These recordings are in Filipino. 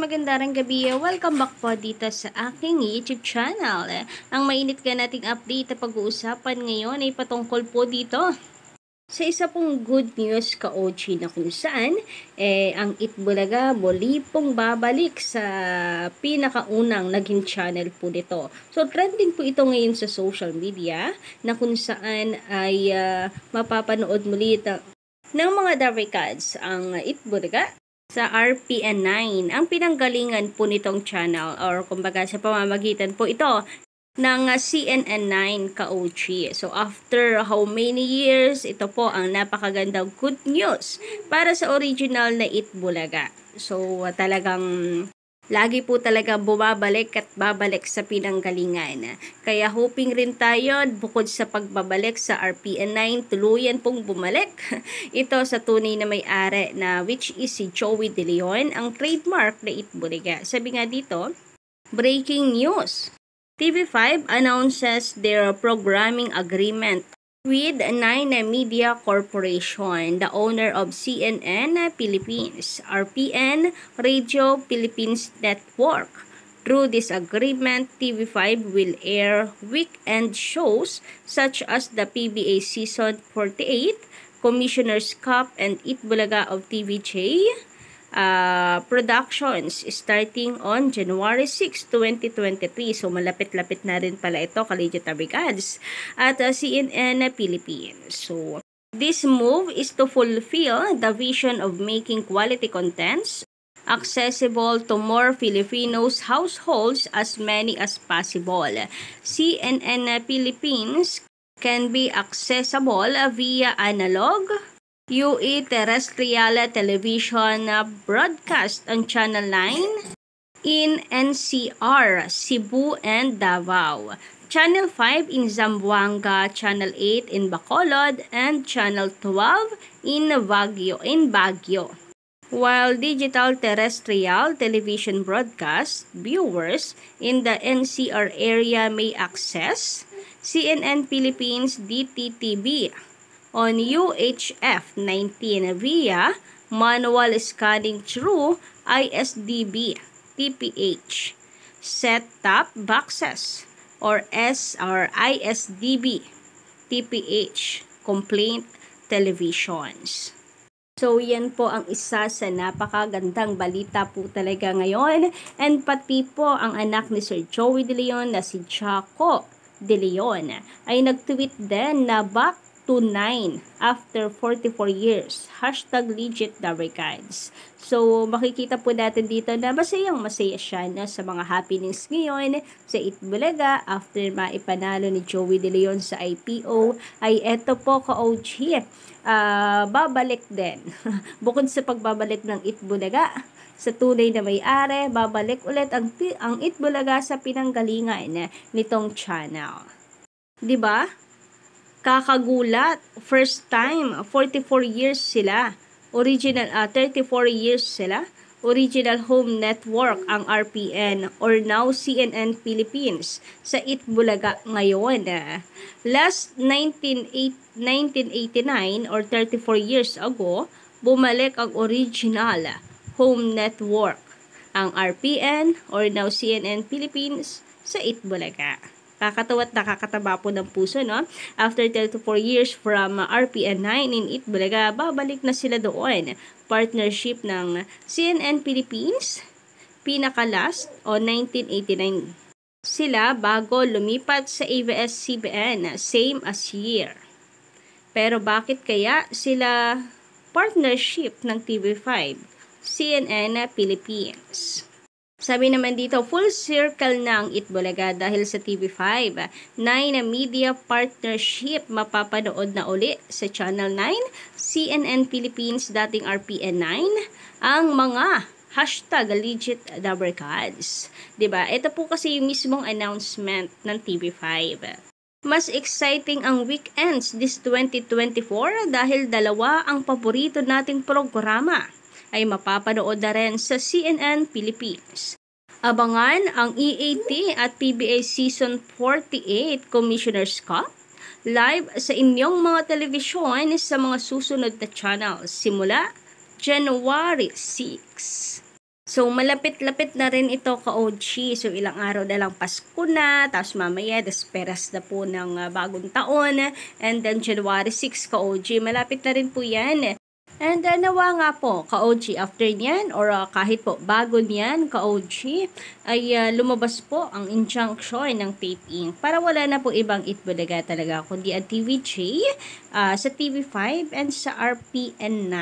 magandang gabi. Welcome back po dito sa aking YouTube channel. Ang mainit ka nating update na pag-uusapan ngayon ay patungkol po dito sa isa pong good news ka-OG na kung saan ang Itbulaga muli pong babalik sa pinakaunang naging channel po nito. So trending po ito ngayon sa social media na kung saan ay mapapanood muli ng mga Darikads ang Itbulaga sa RPN9. Ang pinanggalingan po nitong channel or kumbaga sa pamamagitan po ito ng CNN9 ka-OG. So after how many years, ito po ang napakagandang good news para sa original na Itbulaga. So talagang lagi po talaga bumabalik at babalik sa pinanggalingan. Kaya hoping rin tayo, bukod sa pagbabalik sa RPN9, tuluyan pong bumalik ito sa tunay na may-ari na which is si Joey De Leon, ang trademark na Itbulaga. Sabi nga dito, breaking news. TV5 announces their programming agreement with Nine Media Corporation, the owner of CNN Philippines, RPN Radio Philippines Network. Through this agreement, TV5 will air weekend shows such as the PBA Season 48, Commissioner's Cup, and Itbulaga of TVJ productions starting on January 6, 2023. So malapit-lapit na rin pala ito, Kalidyo Tabigads, at CNN Philippines. So this move is to fulfill the vision of making quality contents accessible to more Filipinos households as many as possible. CNN Philippines can be accessible via analog, UE terrestrial television broadcast on Channel 9 in NCR, Cebu, and Davao, Channel 5 in Zamboanga, Channel 8 in Bacolod, and Channel 12 in Baguio. While digital terrestrial television broadcast viewers in the NCR area may access CNN Philippines DTTV on UHF 19 via manual scanning through ISDB TPH set-top boxes or ISDB TPH complaint televisions. So yan po ang isa sa napakagandang balita po talaga ngayon, and pati po ang anak ni Sir Joey De Leon na si Jaco De Leon ay nag-tweet din na back to 9 after 44 years. #legit Darikads. So, makikita po natin dito na masaya siya na sa mga happenings ngayon sa Itbulaga after maipanalo ni Joey De Leon sa IPO. Ay eto po ka-OG, babalik din. Bukod sa pagbabalik ng Itbulaga sa tunay na may-ari, babalik ulit ang Itbulaga sa pinanggalingan nitong channel. 'Di ba? Kakagulat, first time, 44 years sila, original, 34 years sila, original home network ang RPN or now CNN Philippines sa Itbulaga ngayon. Last 1989 or 34 years ago, bumalik ang original home network, ang RPN or now CNN Philippines sa Itbulaga. Kakatawa at nakakataba po ng puso, no? After 34 years from RPN9 in Itbulaga, babalik na sila doon. Partnership ng CNN Philippines, pinaka-last o 1989 sila bago lumipat sa ABS-CBN, same as year. Pero bakit kaya sila partnership ng TV5, CNN Philippines? Sabi naman dito, full circle na ang Itbulaga dahil sa TV5. 9 media partnership mapapanood na uli sa Channel 9, CNN Philippines, dating RPN9, ang mga #legit Darikads. Diba? Ito po kasi yung mismong announcement ng TV5. Mas exciting ang weekends this 2024 dahil dalawa ang paborito nating programa ay mapapanood na rin sa CNN Philippines. Abangan ang EAT at PBA Season 48 Commissioner's Cup live sa inyong mga telebisyon sa mga susunod na channels simula January 6. So, malapit-lapit na rin ito ka-OG. So, ilang araw na lang Pasko na, tapos mamaya, desperas na po ng bagong taon. And then, January 6 ka-OG. Malapit na rin po yan. And nawa nga po, ka-OG, after niyan, or kahit po bago niyan, ka-OG, ay lumabas po ang injunction ng Tape Inc. Para wala na po ibang Itbulaga talaga, kundi ang TVJ, sa TV5, and sa RPN9.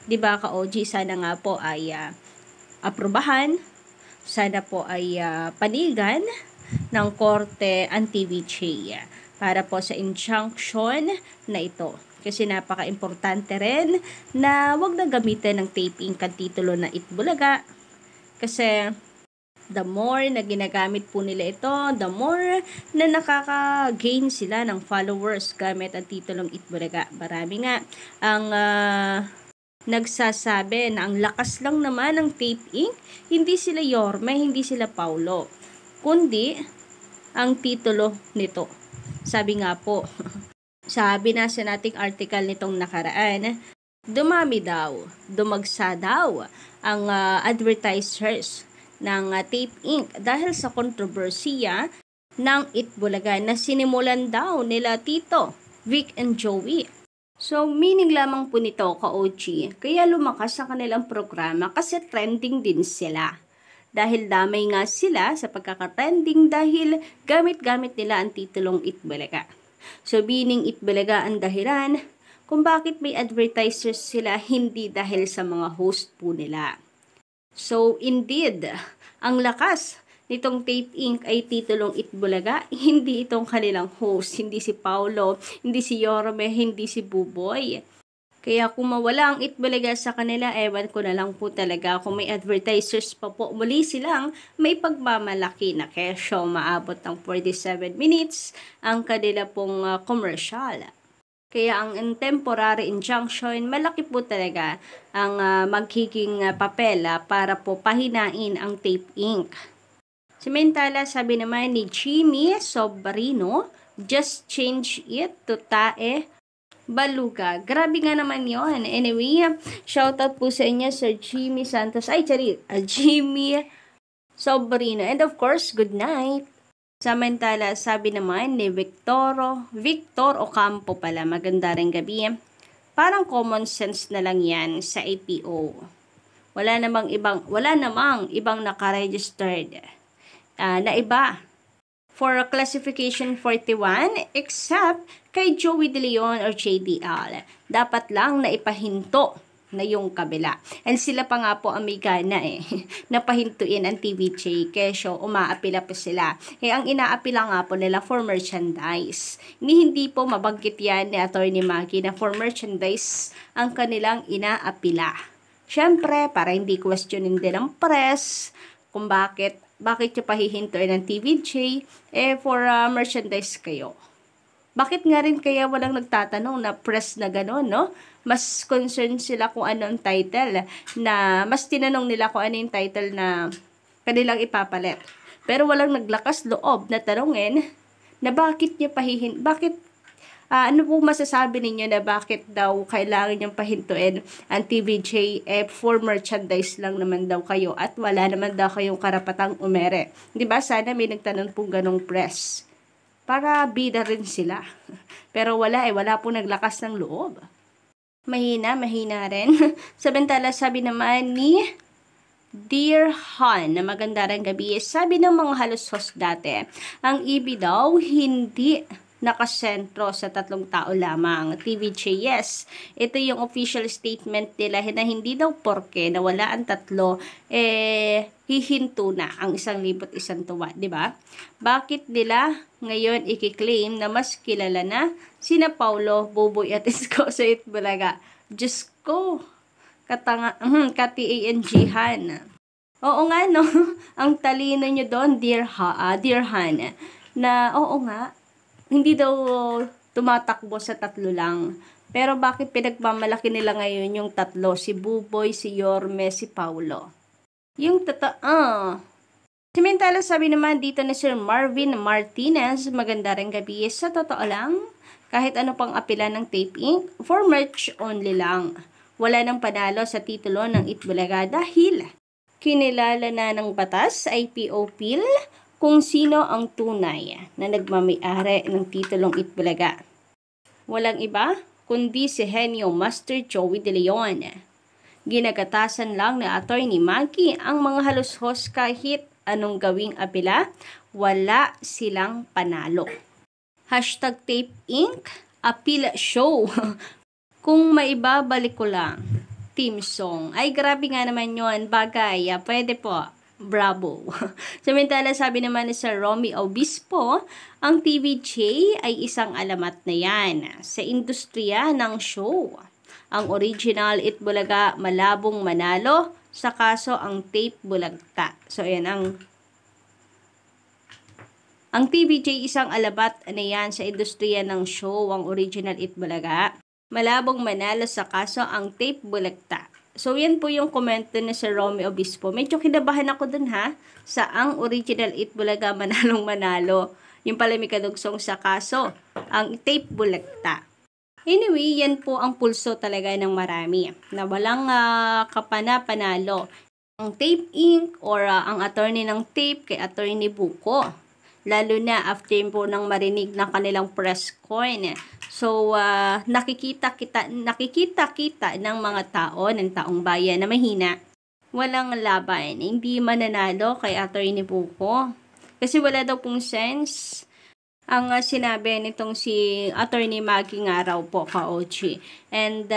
Diba, ka-OG, sana nga po ay aprobahan, sana po ay panigan ng korte ang TVJ para po sa injunction na ito. Kasi napaka-importante rin na wag na gamitin ng Tape Inc. ang titulo na Itbulaga. Kasi the more na ginagamit po nila ito, the more na nakaka-gain sila ng followers gamit ang titulong Itbulaga. Marami nga ang nagsasabi na ang lakas lang naman ng Tape Inc. Hindi sila Yorme, hindi sila Paulo, kundi ang titulo nito. Sabi nga po, sabi na sa nating article nitong nakaraan, dumami daw, dumagsa daw ang advertisers ng Tape Inc. dahil sa kontrobersiya ng Itbulaga na sinimulan daw nila Tito, Vic and Joey. So, meaning lamang po nito, ka-OG, kaya lumakas sa kanilang programa kasi trending din sila. Dahil damay nga sila sa pagkakatrending dahil gamit-gamit nila ang titulong Itbulaga. So, meaning Itbulaga ang dahilan kung bakit may advertisers sila, hindi dahil sa mga host po nila. So, indeed, ang lakas nitong Tape Inc. ay titulong Itbulaga, hindi itong kanilang host, hindi si Paulo, hindi si Yorme, hindi si Buboy. Kaya kung mawala ang Itbulaga sa kanila, ewan ko na lang po talaga kung may advertisers pa po. Muli silang may pagmamalaki na kesyo maabot ng 47 minutes ang kanila pong commercial. Kaya ang temporary injunction, malaki po talaga ang magiging papel para po pahinain ang Tape Inc. Samantala, sabi naman ni Jimmy Sobrino, just change it to Tae Baluga. Grabe nga naman yon. Anyway, shoutout po sa inyo, Sir Jimmy Santos. Jimmy Sobrino. And of course, good night. Samantala, sabi naman ni Victor Ocampo pala, maganda rin gabi. Parang common sense na lang yan sa APO. Wala namang ibang naka-registered na iba for classification 41 except kay Joey De Leon or JDL. Dapat lang na ipahinto na yung kabila. And sila pa nga po ang may gana napahintuin ang TVJ kesyo umaapila pa sila. Ang inaapila nga po nila for merchandise. Hindi po mabanggit yan ni Attorney Maggie na for merchandise ang kanilang inaapila. Siyempre, para hindi questionin din ng press kung bakit nyo pahihintuin ng TVJ, for merchandise kayo. Bakit nga rin kaya walang nagtatanong na press na gano'n, no? Mas concerned sila kung ano ang title, mas tinanong nila kung ano yung title na kanilang ipapalit. Pero walang naglakas loob na tanongin na bakit ano po masasabi ninyo na bakit daw kailangan niyang pahintuin ang TVJ for merchandise lang naman daw kayo at wala naman daw kayong karapatang umere. Diba? Sana may nagtanong pong ganong press. Para bida rin sila. Pero wala po naglakas ng loob. Mahina rin. Samantala, sabi naman ni Dear Han, na maganda rin gabi, sabi ng mga halos host dati, ang EB daw hindi nakasentro sa 3 tao lamang. TVJ, yes. Ito yung official statement nila na hindi daw porke nawala ang 3, hihinto na ang 1,100 tuwa, di ba? Bakit nila ngayon i-claim na mas kilala na sina Paulo, Buboy at Isko sa Itbulaga? Diyos ko, kati-ANG-han. Oo nga, no? Ang talino nyo doon, Dear Han, na oo nga, hindi daw tumatakbo sa 3 lang. Pero bakit pinagmamalaki nila ngayon yung 3? Si Buboy, si Yorme, si Paulo. Yung Samantala, sabi naman dito ni Sir Marvin Martinez, maganda rin gabi. Sa totoo lang, kahit ano pang apila ng Tape Inc., for merch only lang. Wala nang panalo sa titulo ng Itbulaga dahil Kinilala na ng batas, IPO Bill, kung sino ang tunay na nagmamay-ari ng titulong Itbulaga. Walang iba kundi si Henyo Master Joey De Leon. Ginagatasan lang na Attorney Maggie ang mga halushos kahit anong gawing apela, wala silang panalo. #Tape Inc. Appeal Show. Kung maibabalik ko lang, team song. Ay, grabe nga naman yun. Bagay. Pwede po. Bravo. Samantala, sabi naman ni Sir Romy Obispo, ang TVJ ay isang alamat na yan sa industriya ng show. Ang original Itbulaga malabong manalo, sa kaso ang tape bulagta. So, ayan ang TVJ isang alabat na yan sa industriya ng show, ang original Itbulaga malabong manalo, sa kaso ang tape bulagta. So, yan po yung komento ni Sir Romy Obispo. Medyo kinabahan ako dun ha, sa ang original Itbulaga manalong manalo. Yung pala may kadugsong sa kaso, ang tape bulagta. Anyway, yan po ang pulso talaga ng marami na walang kapana-panalo. Ang Tape Inc. or ang attorney ng tape kay Attorney Buko. Lalo na after po nang marinig ng kanilang press con. So, nakikita kita ng mga tao, ng taong bayan na mahina. Walang laban, hindi mananalo kay Attorney Buko. Kasi wala daw pong sense ang sinabi nitong si Attorney Maggie nga raw po, ka-OG. And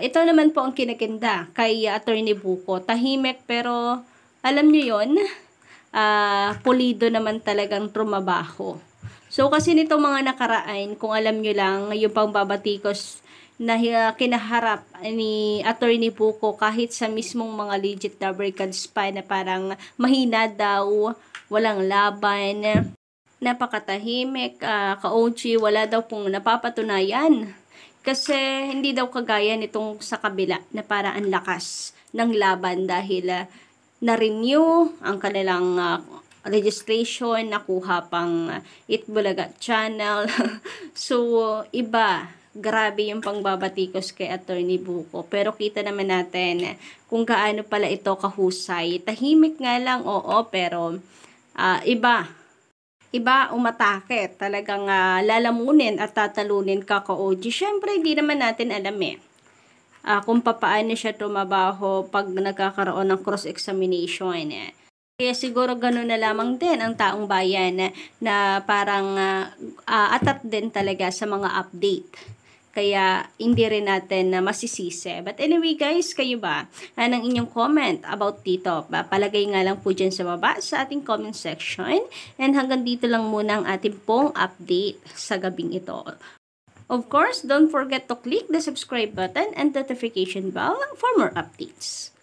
ito naman po ang kinaganda kay Attorney Buko. Tahimik pero alam nyo yun, pulido naman talagang trumabaho. So kasi nitong mga nakaraan, kung alam nyo lang, yung pangbabatikos na kinaharap ni Attorney Buko kahit sa mismong mga legit lubricants pa na parang mahina daw, walang laban, napakatahimik, ka-OG, wala daw pong napapatunayan. Kasi hindi daw kagaya nitong sa kabila na parang ang lakas ng laban dahil na-renew ang kanilang registration, nakuha pang Itbulaga channel. So, iba. Grabe yung pangbabatikos kay Attorney Buko. Pero kita naman natin kung gaano pala ito kahusay. Tahimik nga lang, oo, pero iba umatake. Talagang lalamunin at tatalunin ka, ka-OG. Siyempre, hindi naman natin alam kung paano siya tumabaho pag nagkakaroon ng cross-examination. Kaya siguro gano'n na lamang din ang taong bayan na parang atat din talaga sa mga update. Kaya hindi rin natin masisisi. But anyway guys, kayo ba? Anong inyong comment about dito? Palagay nga lang po dyan sa baba sa ating comment section. And hanggang dito lang muna ang ating pong update sa gabing ito. Of course, don't forget to click the subscribe button and notification bell for more updates.